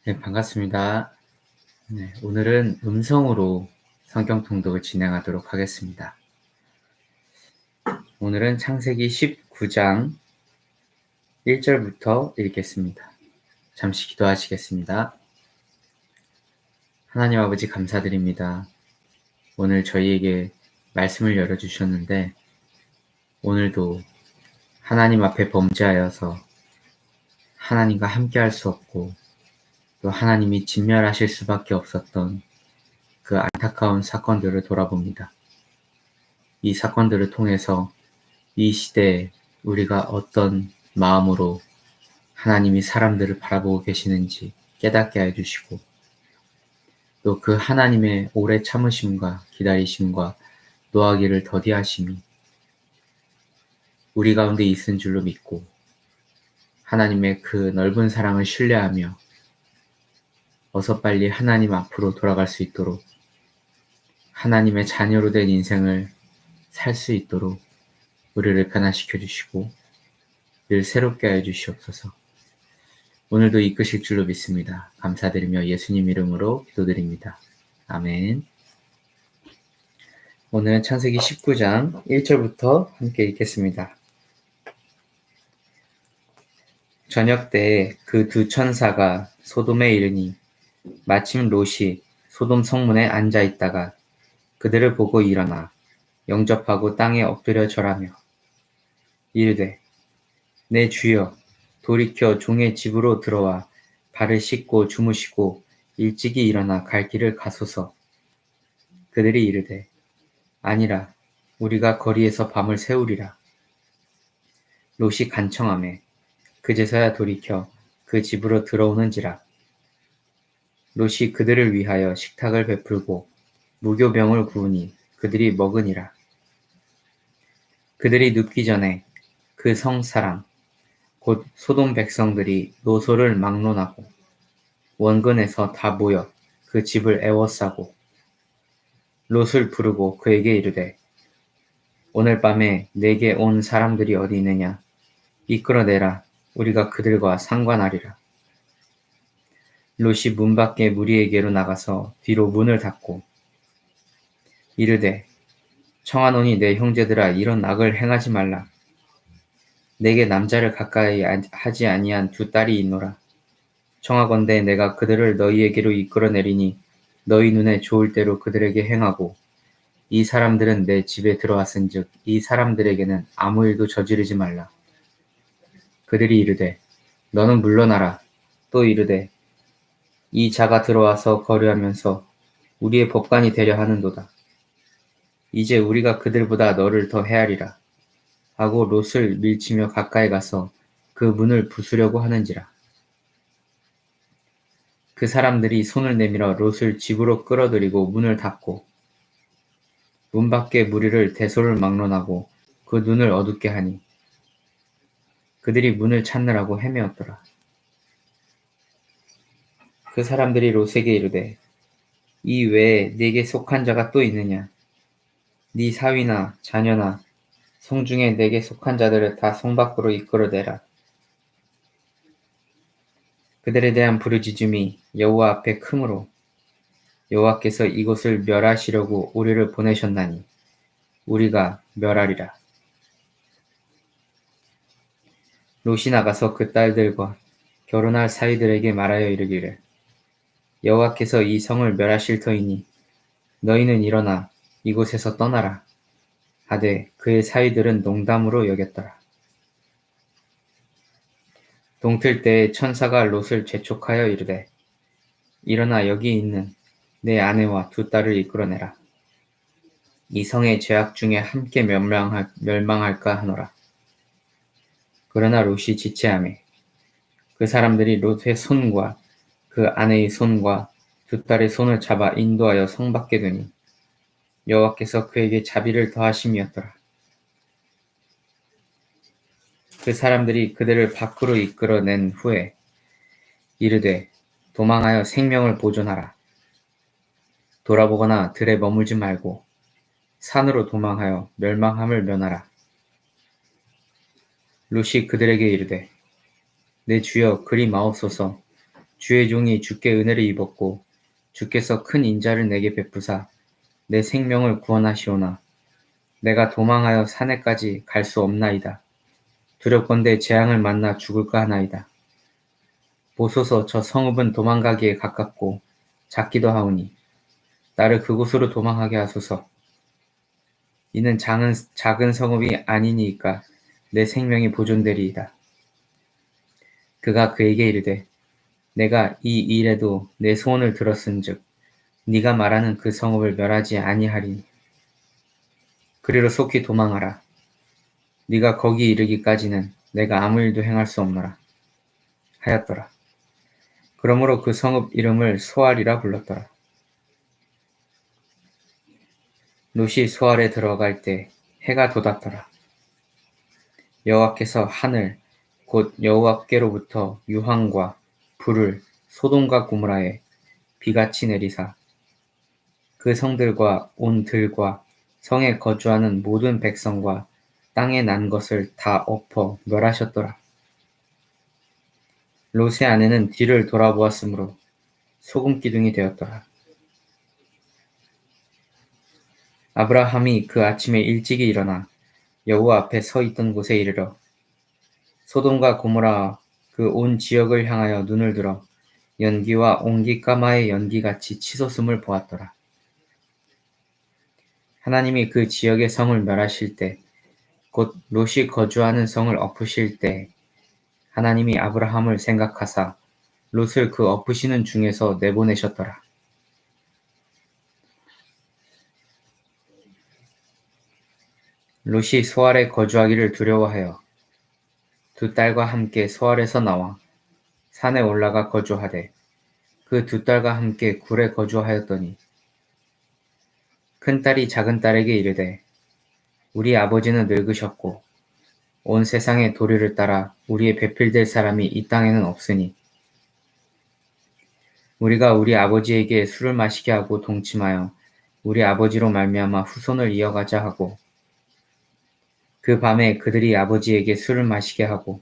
네, 반갑습니다. 네, 오늘은 음성으로 성경 통독을 진행하도록 하겠습니다. 오늘은 창세기 19장 1절부터 읽겠습니다. 잠시 기도하시겠습니다. 하나님 아버지 감사드립니다. 오늘 저희에게 말씀을 열어주셨는데 오늘도 하나님 앞에 범죄하여서 하나님과 함께할 수 없고 또 하나님이 진멸하실 수밖에 없었던 그 안타까운 사건들을 돌아봅니다. 이 사건들을 통해서 이 시대에 우리가 어떤 마음으로 하나님이 사람들을 바라보고 계시는지 깨닫게 해주시고 또 그 하나님의 오래 참으심과 기다리심과 노하기를 더디하심이 우리 가운데 있은 줄로 믿고 하나님의 그 넓은 사랑을 신뢰하며 어서 빨리 하나님 앞으로 돌아갈 수 있도록 하나님의 자녀로 된 인생을 살 수 있도록 우리를 변화시켜 주시고 늘 새롭게 하여 주시옵소서. 오늘도 이끄실 줄로 믿습니다. 감사드리며 예수님 이름으로 기도드립니다. 아멘. 오늘은 창세기 19장 1절부터 함께 읽겠습니다. 저녁 때에 그 두 천사가 소돔에 이르니 마침 롯이 소돔 성문에 앉아 있다가 그들을 보고 일어나 영접하고 땅에 엎드려 절하며 이르되 내 주여 돌이켜 종의 집으로 들어와 발을 씻고 주무시고 일찍이 일어나 갈 길을 가소서. 그들이 이르되 아니라 우리가 거리에서 밤을 새우리라. 롯이 간청하매 그제서야 돌이켜 그 집으로 들어오는지라. 롯이 그들을 위하여 식탁을 베풀고 무교병을 구우니 그들이 먹으니라. 그들이 눕기 전에 그 성 사람 곧 소돔 백성들이 노소를 막론하고 원근에서 다 모여 그 집을 애워싸고 롯을 부르고 그에게 이르되 오늘 밤에 내게 온 사람들이 어디 있느냐 이끌어내라 우리가 그들과 상관하리라. 롯이 문 밖에 무리에게로 나가서 뒤로 문을 닫고 이르되 청하노니 내 형제들아 이런 악을 행하지 말라. 내게 남자를 가까이 하지 아니한 두 딸이 있노라. 청하건대 내가 그들을 너희에게로 이끌어내리니 너희 눈에 좋을 대로 그들에게 행하고 이 사람들은 내 집에 들어왔은즉 이 사람들에게는 아무 일도 저지르지 말라. 그들이 이르되 너는 물러나라. 또 이르되 이 자가 들어와서 거류하면서 우리의 법관이 되려 하는도다. 이제 우리가 그들보다 너를 더 헤아리라. 하고 롯을 밀치며 가까이 가서 그 문을 부수려고 하는지라. 그 사람들이 손을 내밀어 롯을 집으로 끌어들이고 문을 닫고 문 밖에 무리를 대소를 막론하고 그 눈을 어둡게 하니 그들이 문을 찾느라고 헤매었더라. 그 사람들이 롯에게 이르되 이 외에 네게 속한 자가 또 있느냐? 네 사위나 자녀나 성중에 내게 속한 자들을 다 성 밖으로 이끌어내라. 그들에 대한 부르짖음이 여호와 앞에 크므로 여호와께서 이곳을 멸하시려고 우리를 보내셨나니 우리가 멸하리라. 롯이 나가서 그 딸들과 결혼할 사위들에게 말하여 이르기를 여호와께서 이 성을 멸하실 터이니 너희는 일어나 이곳에서 떠나라. 하되 그의 사위들은 농담으로 여겼더라. 동틀 때에 천사가 롯을 재촉하여 이르되 일어나 여기 있는 내 아내와 두 딸을 이끌어내라. 이 성의 죄악 중에 함께 멸망할까 하노라. 그러나 롯이 지체하매 그 사람들이 롯의 손과 그 아내의 손과 두 딸의 손을 잡아 인도하여 성 밖에 두니 여호와께서 그에게 자비를 더하심이었더라. 그 사람들이 그들을 밖으로 이끌어낸 후에 이르되 도망하여 생명을 보존하라. 돌아보거나 들에 머물지 말고 산으로 도망하여 멸망함을 면하라. 롯이 그들에게 이르되 내 주여 그리 마옵소서 주의 종이 주께 은혜를 입었고 주께서 큰 인자를 내게 베푸사 내 생명을 구원하시오나 내가 도망하여 산에까지 갈 수 없나이다. 두렵건대 재앙을 만나 죽을까 하나이다. 보소서 저 성읍은 도망가기에 가깝고 작기도 하오니 나를 그곳으로 도망하게 하소서. 이는 작은 성읍이 아니니까 내 생명이 보존되리이다. 그가 그에게 이르되 내가 이 일에도 내 소원을 들었은즉 네가 말하는 그 성읍을 멸하지 아니하리니 그리로 속히 도망하라. 네가 거기 이르기까지는 내가 아무 일도 행할 수 없노라 하였더라. 그러므로 그 성읍 이름을 소알이라 불렀더라. 롯이 소알에 들어갈 때 해가 돋았더라. 여호와께서 하늘 곧 여호와께로부터 유황과 불을 소돔과 고모라에 비같이 내리사 그 성들과 온 들과 성에 거주하는 모든 백성과 땅에 난 것을 다 엎어 멸하셨더라. 롯의 아내는 뒤를 돌아보았으므로 소금 기둥이 되었더라. 아브라함이 그 아침에 일찍이 일어나 여호와 앞에 서 있던 곳에 이르러 소돔과 고모라 그 온 지역을 향하여 눈을 들어 연기와 옹기까마의 연기같이 치솟음을 보았더라. 하나님이 그 지역의 성을 멸하실 때, 곧 롯이 거주하는 성을 엎으실 때, 하나님이 아브라함을 생각하사 롯을 그 엎으시는 중에서 내보내셨더라. 롯이 소알에 거주하기를 두려워하여 두 딸과 함께 소알에서 나와 산에 올라가 거주하되 그 두 딸과 함께 굴에 거주하였더니 큰딸이 작은딸에게 이르되 우리 아버지는 늙으셨고 온 세상의 도리를 따라 우리의 배필될 사람이 이 땅에는 없으니 우리가 우리 아버지에게 술을 마시게 하고 동침하여 우리 아버지로 말미암아 후손을 이어가자 하고 그 밤에 그들이 아버지에게 술을 마시게 하고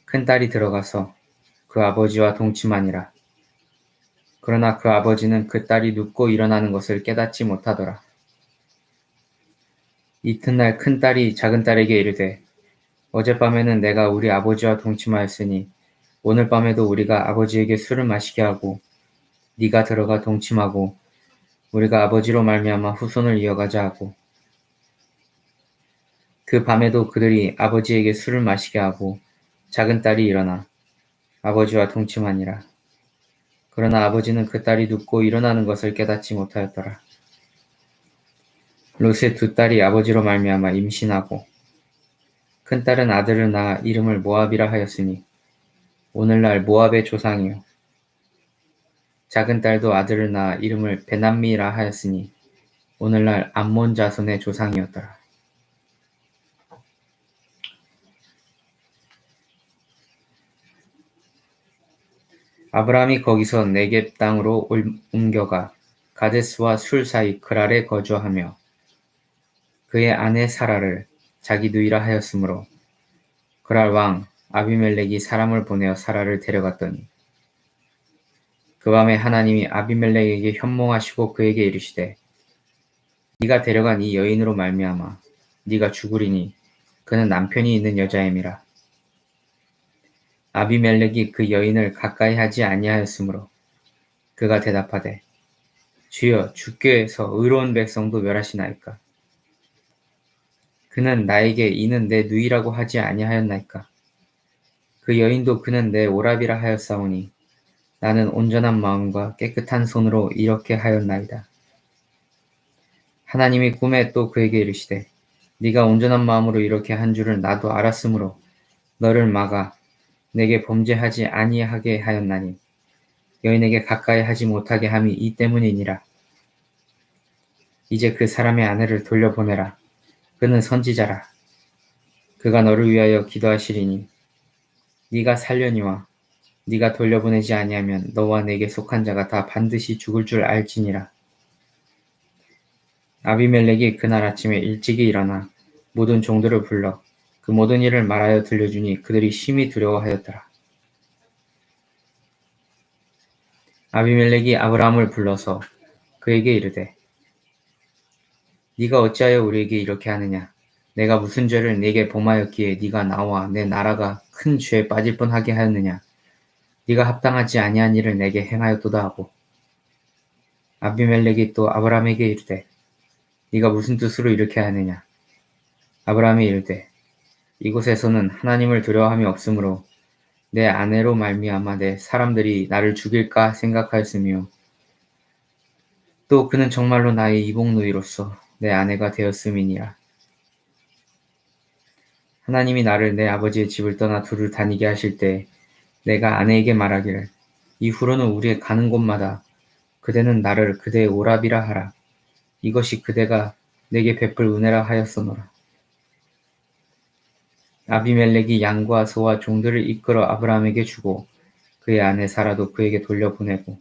큰딸이 들어가서 그 아버지와 동침하니라. 그러나 그 아버지는 그 딸이 눕고 일어나는 것을 깨닫지 못하더라. 이튿날 큰딸이 작은딸에게 이르되 어젯밤에는 내가 우리 아버지와 동침하였으니 오늘 밤에도 우리가 아버지에게 술을 마시게 하고 네가 들어가 동침하고 우리가 아버지로 말미암아 후손을 이어가자 하고 그 밤에도 그들이 아버지에게 술을 마시게 하고 작은딸이 일어나 아버지와 동침하니라. 그러나 아버지는 그 딸이 눕고 일어나는 것을 깨닫지 못하였더라. 롯의 두 딸이 아버지로 말미암아 임신하고 큰딸은 아들을 낳아 이름을 모압이라 하였으니 오늘날 모압의 조상이요 작은딸도 아들을 낳아 이름을 베남미라 하였으니 오늘날 암몬 자손의 조상이었더라. 아브라함이 거기서 네겝 땅으로 옮겨가 가데스와 술 사이 그랄에 거주하며 그의 아내 사라를 자기 누이라 하였으므로 그랄 왕 아비멜렉이 사람을 보내어 사라를 데려갔더니 그 밤에 하나님이 아비멜렉에게 현몽하시고 그에게 이르시되 네가 데려간 이 여인으로 말미암아 네가 죽으리니 그는 남편이 있는 여자임이라. 아비멜렉이 그 여인을 가까이 하지 아니하였으므로 그가 대답하되 주여 주께서 의로운 백성도 멸하시나이까. 그는 나에게 이는 내 누이라고 하지 아니하였나이까. 그 여인도 그는 내 오라비라 하였사오니 나는 온전한 마음과 깨끗한 손으로 이렇게 하였나이다. 하나님이 꿈에 또 그에게 이르시되 네가 온전한 마음으로 이렇게 한 줄을 나도 알았으므로 너를 막아 내게 범죄하지 아니하게 하였나니 여인에게 가까이 하지 못하게 함이 이 때문이니라. 이제 그 사람의 아내를 돌려보내라. 그는 선지자라. 그가 너를 위하여 기도하시리니 네가 살려니와 네가 돌려보내지 아니하면 너와 내게 속한 자가 다 반드시 죽을 줄 알지니라. 아비멜렉이 그날 아침에 일찍이 일어나 모든 종들을 불러 그 모든 일을 말하여 들려주니 그들이 심히 두려워하였더라. 아비멜렉이 아브라함을 불러서 그에게 이르되 네가 어찌하여 우리에게 이렇게 하느냐? 내가 무슨 죄를 네게 범하였기에 네가 나와 내 나라가 큰 죄에 빠질 뻔하게 하였느냐? 네가 합당하지 아니한 일을 내게 행하였도다 하고 아비멜렉이 또 아브라함에게 이르되 네가 무슨 뜻으로 이렇게 하느냐? 아브라함이 이르되 이곳에서는 하나님을 두려워함이 없으므로 내 아내로 말미암아 내 사람들이 나를 죽일까 생각하였으며 또 그는 정말로 나의 이복누이로서 내 아내가 되었음이니라. 하나님이 나를 내 아버지의 집을 떠나 두루 다니게 하실 때 내가 아내에게 말하기를 이후로는 우리의 가는 곳마다 그대는 나를 그대의 오라비라 하라. 이것이 그대가 내게 베풀 은혜라 하였으노라. 아비멜렉이 양과 소와 종들을 이끌어 아브라함에게 주고 그의 아내 사라도 그에게 돌려보내고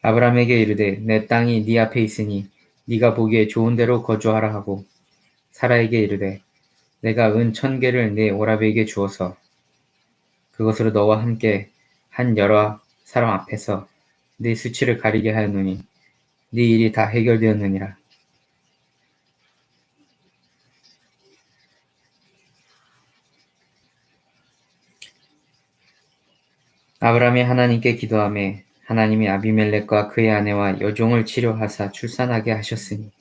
아브라함에게 이르되 내 땅이 네 앞에 있으니 네가 보기에 좋은 데로 거주하라 하고 사라에게 이르되 내가 은 1000개를 네 오라비에게 주어서 그것으로 너와 함께 한 여러 사람 앞에서 네 수치를 가리게 하였노니 네 일이 다 해결되었느니라. 아브라함이 하나님께 기도하매 하나님이 아비멜렉과 그의 아내와 여종을 치료하사 출산하게 하셨으니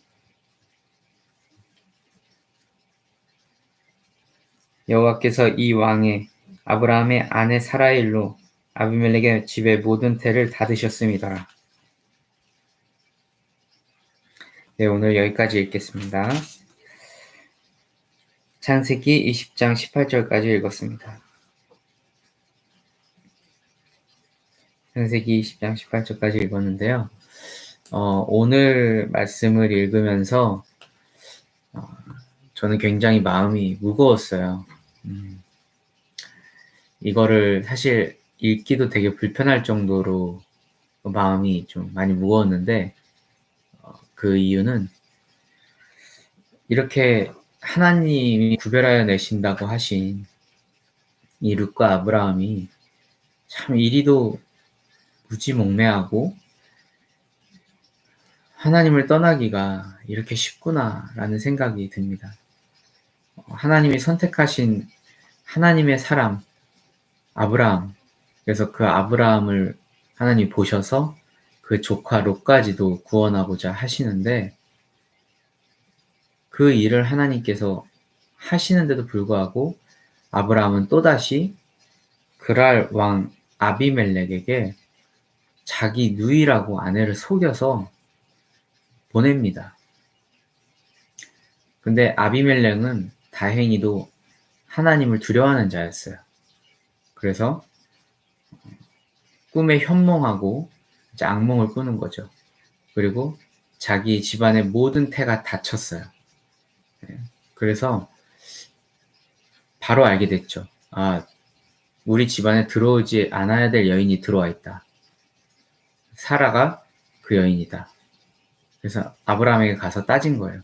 여호와께서 이 왕의 아브라함의 아내 사라의 일로 아비멜렉의 집의 모든 태를 닫으셨음이더라. 네, 오늘 여기까지 읽겠습니다. 창세기 20장 18절까지 읽었습니다. 창세기 20장 18절까지 읽었는데요. 오늘 말씀을 읽으면서 저는 굉장히 마음이 무거웠어요. 이거를 사실 읽기도 되게 불편할 정도로 마음이 좀 많이 무거웠는데 그 이유는 이렇게 하나님이 구별하여 내신다고 하신 이 룻과 아브라함이 참 이리도 무지몽매하고 하나님을 떠나기가 이렇게 쉽구나라는 생각이 듭니다. 하나님이 선택하신 하나님의 사람 아브라함, 그래서 그 아브라함을 하나님이 보셔서 그 조카 롯까지도 구원하고자 하시는데 그 일을 하나님께서 하시는데도 불구하고 아브라함은 또다시 그랄 왕 아비멜렉에게 자기 누이라고 아내를 속여서 보냅니다. 근데 아비멜렉은 다행히도 하나님을 두려워하는 자였어요. 그래서 꿈에 현몽하고 이제 악몽을 꾸는 거죠. 그리고 자기 집안의 모든 태가 닫혔어요. 그래서 바로 알게 됐죠. 아, 우리 집안에 들어오지 않아야 될 여인이 들어와 있다. 사라가 그 여인이다. 그래서 아브라함에게 가서 따진 거예요.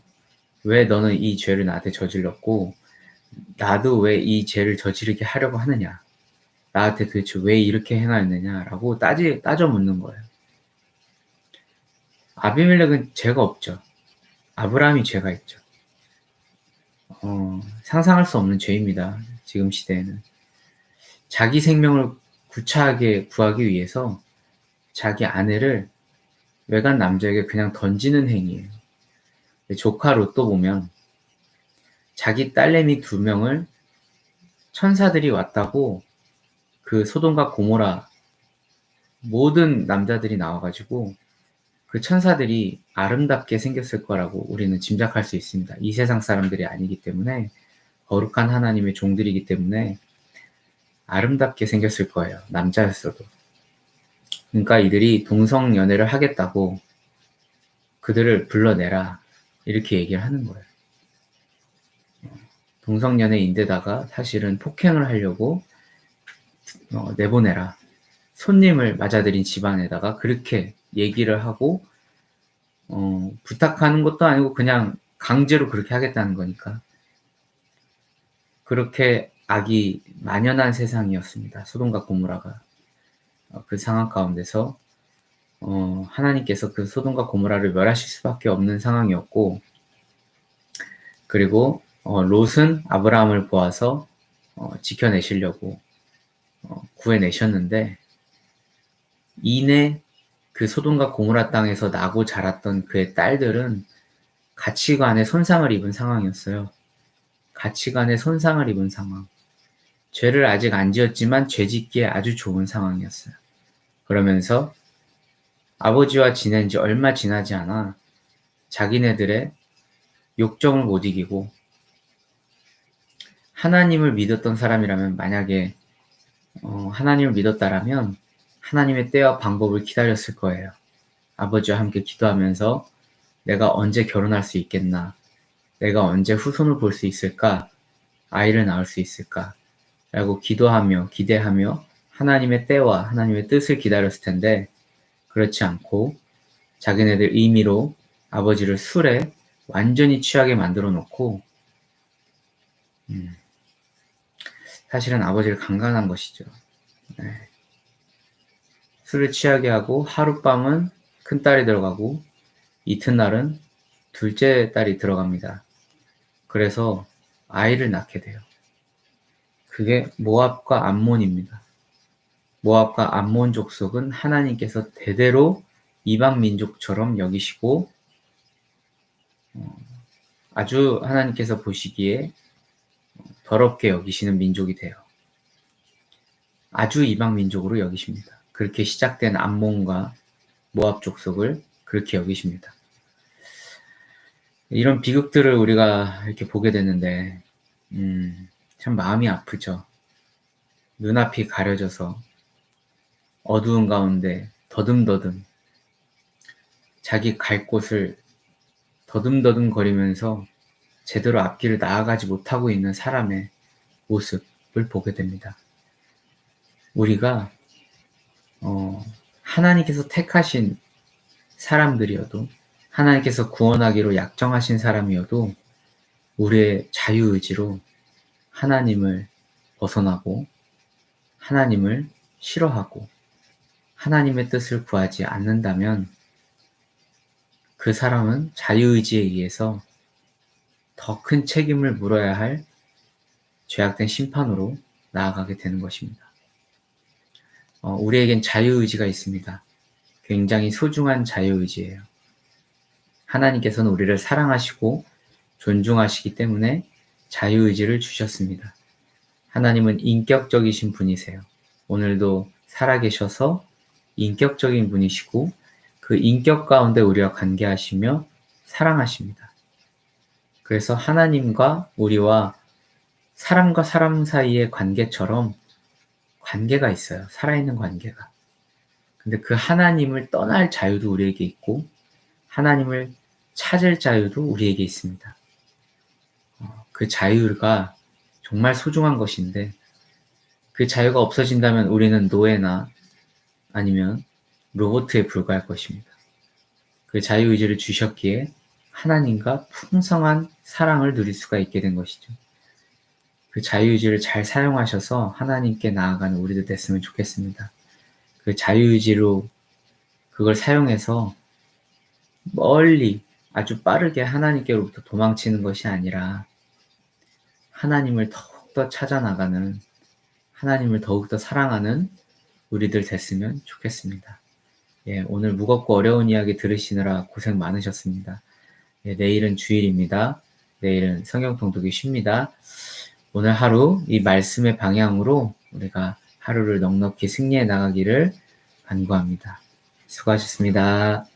왜 너는 이 죄를 나한테 저질렀고 나도 왜 이 죄를 저지르게 하려고 하느냐. 나한테 도대체 왜 이렇게 행하였느냐라고 따져 묻는 거예요. 아비멜렉은 죄가 없죠. 아브라함이 죄가 있죠. 상상할 수 없는 죄입니다. 지금 시대에는. 자기 생명을 구차하게 구하기 위해서 자기 아내를 외간 남자에게 그냥 던지는 행위예요. 조카 롯도 보면 자기 딸내미 2명을 천사들이 왔다고 그 소돔과 고모라 모든 남자들이 나와가지고 그 천사들이 아름답게 생겼을 거라고 우리는 짐작할 수 있습니다. 이 세상 사람들이 아니기 때문에 거룩한 하나님의 종들이기 때문에 아름답게 생겼을 거예요. 남자였어도. 그러니까 이들이 동성연애를 하겠다고 그들을 불러내라 이렇게 얘기를 하는 거예요. 동성연애인데다가 사실은 폭행을 하려고 내보내라. 손님을 맞아들인 집안에다가 그렇게 얘기를 하고 부탁하는 것도 아니고 그냥 강제로 그렇게 하겠다는 거니까. 그렇게 악이 만연한 세상이었습니다. 소돔과 고모라가. 그 상황 가운데서 하나님께서 그 소돔과 고모라를 멸하실 수밖에 없는 상황이었고, 그리고 롯은 아브라함을 보아서 지켜내시려고 구해내셨는데, 이내 그 소돔과 고모라 땅에서 나고 자랐던 그의 딸들은 가치관에 손상을 입은 상황이었어요. 가치관에 손상을 입은 상황. 죄를 아직 안 지었지만 죄 짓기에 아주 좋은 상황이었어요. 그러면서 아버지와 지낸 지 얼마 지나지 않아 자기네들의 욕정을 못 이기고, 하나님을 믿었던 사람이라면, 만약에 하나님을 믿었다라면 하나님의 때와 방법을 기다렸을 거예요. 아버지와 함께 기도하면서 내가 언제 결혼할 수 있겠나? 내가 언제 후손을 볼 수 있을까? 아이를 낳을 수 있을까? 라고 기도하며 기대하며 하나님의 때와 하나님의 뜻을 기다렸을 텐데, 그렇지 않고 자기네들 임의로 아버지를 술에 완전히 취하게 만들어 놓고, 사실은 아버지를 강간한 것이죠. 네. 술을 취하게 하고 하룻밤은 큰딸이 들어가고 이튿날은 둘째 딸이 들어갑니다. 그래서 아이를 낳게 돼요. 그게 모압과 암몬입니다. 모압과 암몬 족속은 하나님께서 대대로 이방 민족처럼 여기시고, 아주 하나님께서 보시기에 더럽게 여기시는 민족이 돼요. 아주 이방 민족으로 여기십니다. 그렇게 시작된 암몬과 모압 족속을 그렇게 여기십니다. 이런 비극들을 우리가 이렇게 보게 되는데 참 마음이 아프죠. 눈앞이 가려져서 어두운 가운데 더듬더듬 자기 갈 곳을 더듬더듬 거리면서 제대로 앞길을 나아가지 못하고 있는 사람의 모습을 보게 됩니다. 우리가 하나님께서 택하신 사람들이어도, 하나님께서 구원하기로 약정하신 사람이어도 우리의 자유의지로 하나님을 벗어나고 하나님을 싫어하고 하나님의 뜻을 구하지 않는다면, 그 사람은 자유의지에 의해서 더 큰 책임을 물어야 할 죄악된 심판으로 나아가게 되는 것입니다. 우리에겐 자유의지가 있습니다. 굉장히 소중한 자유의지예요. 하나님께서는 우리를 사랑하시고 존중하시기 때문에 자유의지를 주셨습니다. 하나님은 인격적이신 분이세요. 오늘도 살아계셔서 인격적인 분이시고, 그 인격 가운데 우리와 관계하시며 사랑하십니다. 그래서 하나님과 우리와 사람과 사람 사이의 관계처럼 관계가 있어요. 살아있는 관계가. 근데 그 하나님을 떠날 자유도 우리에게 있고, 하나님을 찾을 자유도 우리에게 있습니다. 그 자유가 정말 소중한 것인데, 그 자유가 없어진다면 우리는 노예나 아니면 로봇에 불과할 것입니다. 그 자유의지를 주셨기에 하나님과 풍성한 사랑을 누릴 수가 있게 된 것이죠. 그 자유의지를 잘 사용하셔서 하나님께 나아가는 우리들 됐으면 좋겠습니다. 그 자유의지로 그걸 사용해서 멀리 아주 빠르게 하나님께로부터 도망치는 것이 아니라 하나님을 더욱더 찾아나가는, 하나님을 더욱더 사랑하는 우리들 됐으면 좋겠습니다. 오늘 무겁고 어려운 이야기 들으시느라 고생 많으셨습니다. 내일은 주일입니다. 내일은 성경 통독이 쉽니다. 오늘 하루 이 말씀의 방향으로 우리가 하루를 넉넉히 승리해 나가기를 간구합니다. 수고하셨습니다.